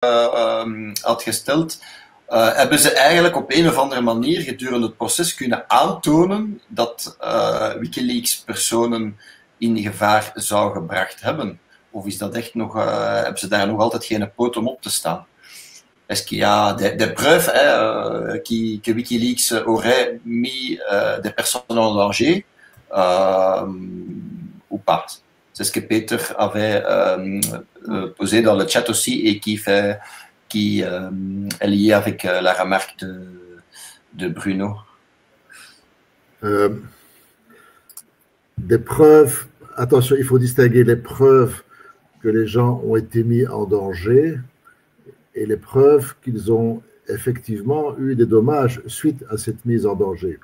had gesteld, hebben ze eigenlijk op een of andere manier gedurende het proces kunnen aantonen dat Wikileaks personen in gevaar zou gebracht hebben? Of is dat echt nog, hebben ze daar nog altijd geen poot om op te staan? Est-ce qu'il y a des preuves que Wikileaks aurait mis des personnes en danger ou pas? C'est ce que Peter avait posé dans le chat aussi et qui est lié avec la remarque de Bruno. Des preuves, attention, il faut distinguer les preuves que les gens ont été mis en danger et les preuves qu'ils ont effectivement eu des dommages suite à cette mise en danger.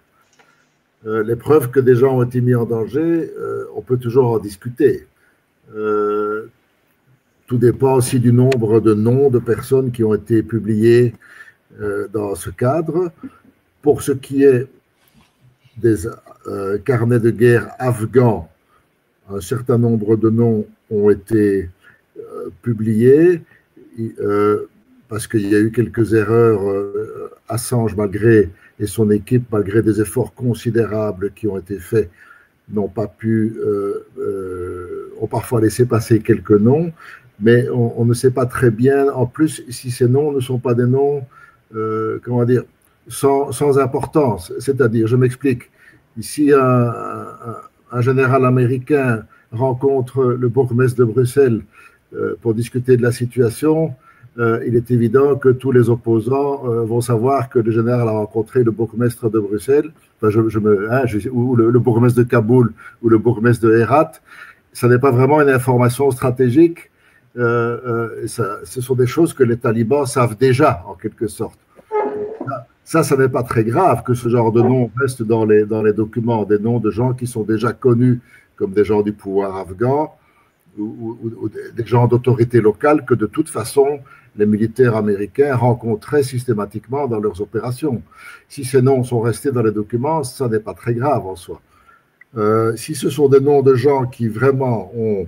Les preuves que des gens ont été mis en danger, on peut toujours en discuter. Tout dépend aussi du nombre de noms de personnes qui ont été publiés dans ce cadre. Pour ce qui est des carnets de guerre afghans, un certain nombre de noms ont été publiés parce qu'il y a eu quelques erreurs. Assange, malgré et son équipe, malgré des efforts considérables qui ont été faits, n'ont pas pu, ont parfois laissé passer quelques noms, mais on ne sait pas très bien, en plus, si ces noms ne sont pas des noms, comment dire, sans importance. C'est-à-dire, je m'explique, ici un général américain rencontre le bourgmestre de Bruxelles pour discuter de la situation, il est évident que tous les opposants vont savoir que le général a rencontré le bourgmestre de Bruxelles, enfin ou le bourgmestre de Kaboul ou le bourgmestre de Herat. Ça n'est pas vraiment une information stratégique. Ce sont des choses que les talibans savent déjà, en quelque sorte. Ça n'est pas très grave que ce genre de noms reste dans les documents, des noms de gens qui sont déjà connus comme des gens du pouvoir afghan ou des gens d'autorité locale que de toute façon les militaires américains rencontraient systématiquement dans leurs opérations. Si ces noms sont restés dans les documents, ça n'est pas très grave en soi. Si ce sont des noms de gens qui vraiment ont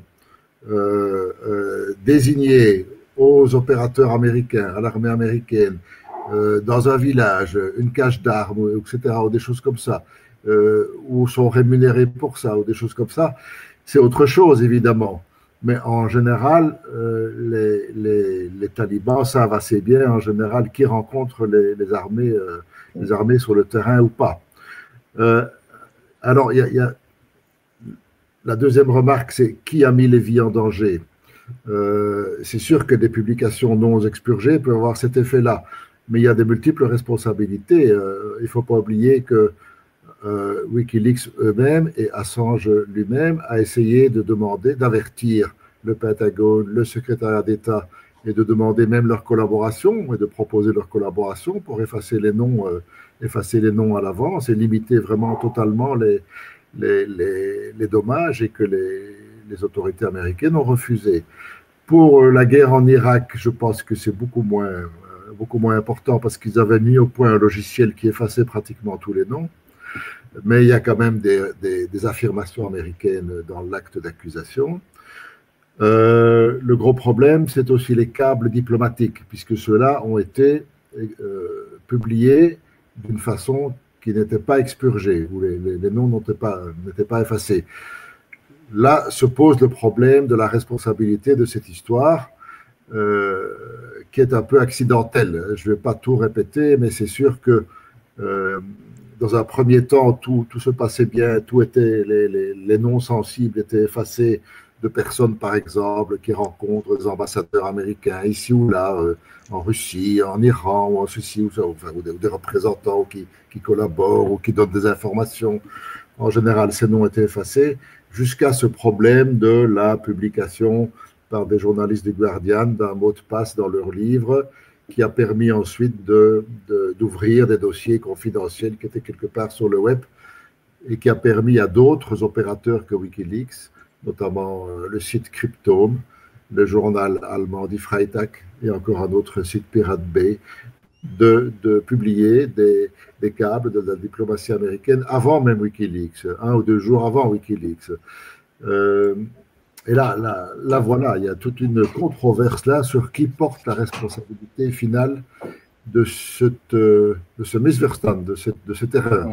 désigné aux opérateurs américains, à l'armée américaine, dans un village, une cache d'armes, etc., ou des choses comme ça, ou sont rémunérés pour ça, ou des choses comme ça, c'est autre chose, évidemment. Mais en général, les talibans savent assez bien, en général, qui rencontre les armées sur le terrain ou pas. Alors, il y a la deuxième remarque, c'est qui a mis les vies en danger. C'est sûr que des publications non expurgées peuvent avoir cet effet-là, mais il y a de multiples responsabilités. Il ne faut pas oublier que Wikileaks eux-mêmes et Assange lui-même a essayé de demander, d'avertir le Pentagone, le secrétariat d'État et de demander même leur collaboration et de proposer leur collaboration pour effacer les noms à l'avance et limiter vraiment totalement les dommages et que les autorités américaines ont refusé. Pour la guerre en Irak, je pense que c'est beaucoup moins important parce qu'ils avaient mis au point un logiciel qui effaçait pratiquement tous les noms. Mais il y a quand même des affirmations américaines dans l'acte d'accusation. Le gros problème, c'est aussi les câbles diplomatiques, puisque ceux-là ont été publiés d'une façon qui n'était pas expurgée, où les noms n'étaient pas effacés. Là se pose le problème de la responsabilité de cette histoire, qui est un peu accidentelle. Je ne vais pas tout répéter, mais c'est sûr que dans un premier temps, tout se passait bien, les noms sensibles étaient effacés de personnes, par exemple, qui rencontrent des ambassadeurs américains ici ou là, en Russie, en Iran, ou en ceci ou ça, ou des représentants qui collaborent ou qui donnent des informations. En général, ces noms étaient effacés, jusqu'à ce problème de la publication par des journalistes du Guardian d'un mot de passe dans leur livre, qui a permis ensuite d'ouvrir des dossiers confidentiels qui étaient quelque part sur le web et qui a permis à d'autres opérateurs que Wikileaks, notamment le site Cryptome, le journal allemand Die Freitag et encore un autre site Pirate Bay, de publier des câbles de la diplomatie américaine avant même Wikileaks, 1 ou 2 jours avant Wikileaks. Et là, voilà, il y a toute une controverse là sur qui porte la responsabilité finale de ce misverstand, de cette erreur,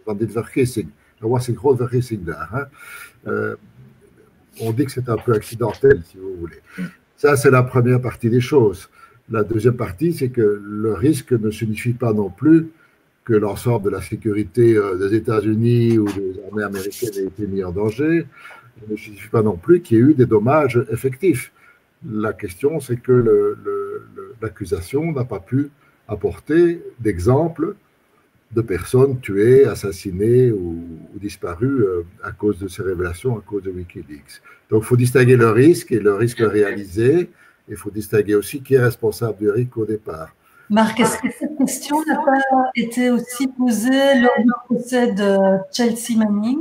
van dit vergissing. Er was een grote vergissing daar. Hein. On dit que c'est un peu accidentel, si vous voulez. Ça, c'est la première partie des choses. La deuxième partie, c'est que le risque ne signifie pas non plus que l'ensemble de la sécurité des États-Unis ou des armées américaines ait été mis en danger. Il ne signifie pas non plus qu'il y ait eu des dommages effectifs. La question, c'est que l'accusation n'a pas pu apporter d'exemples de personnes tuées, assassinées ou disparues à cause de ces révélations, à cause de Wikileaks. Donc, il faut distinguer le risque et le risque réalisé. Il faut distinguer aussi qui est responsable du risque au départ. Marc, est-ce que cette question n'a pas été aussi posée lors du procès de Chelsea Manning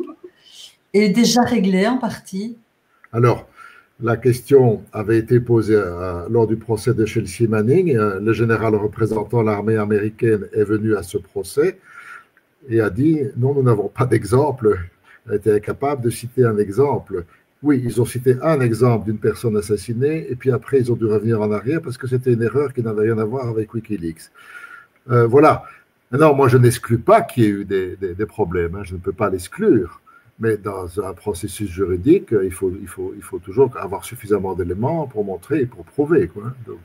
et déjà réglée en partie? Alors, la question avait été posée lors du procès de Chelsea Manning. Le général représentant l'armée américaine est venu à ce procès et a dit « Non, nous n'avons pas d'exemple ». Il a été incapable de citer un exemple. Oui, ils ont cité un exemple d'une personne assassinée et puis après, ils ont dû revenir en arrière parce que c'était une erreur qui n'avait rien à voir avec Wikileaks. Voilà. Maintenant, moi, je n'exclus pas qu'il y ait eu des problèmes. Hein. Je ne peux pas l'exclure. Mais dans un processus juridique, il faut toujours avoir suffisamment d'éléments pour montrer et pour prouver, quoi. Donc,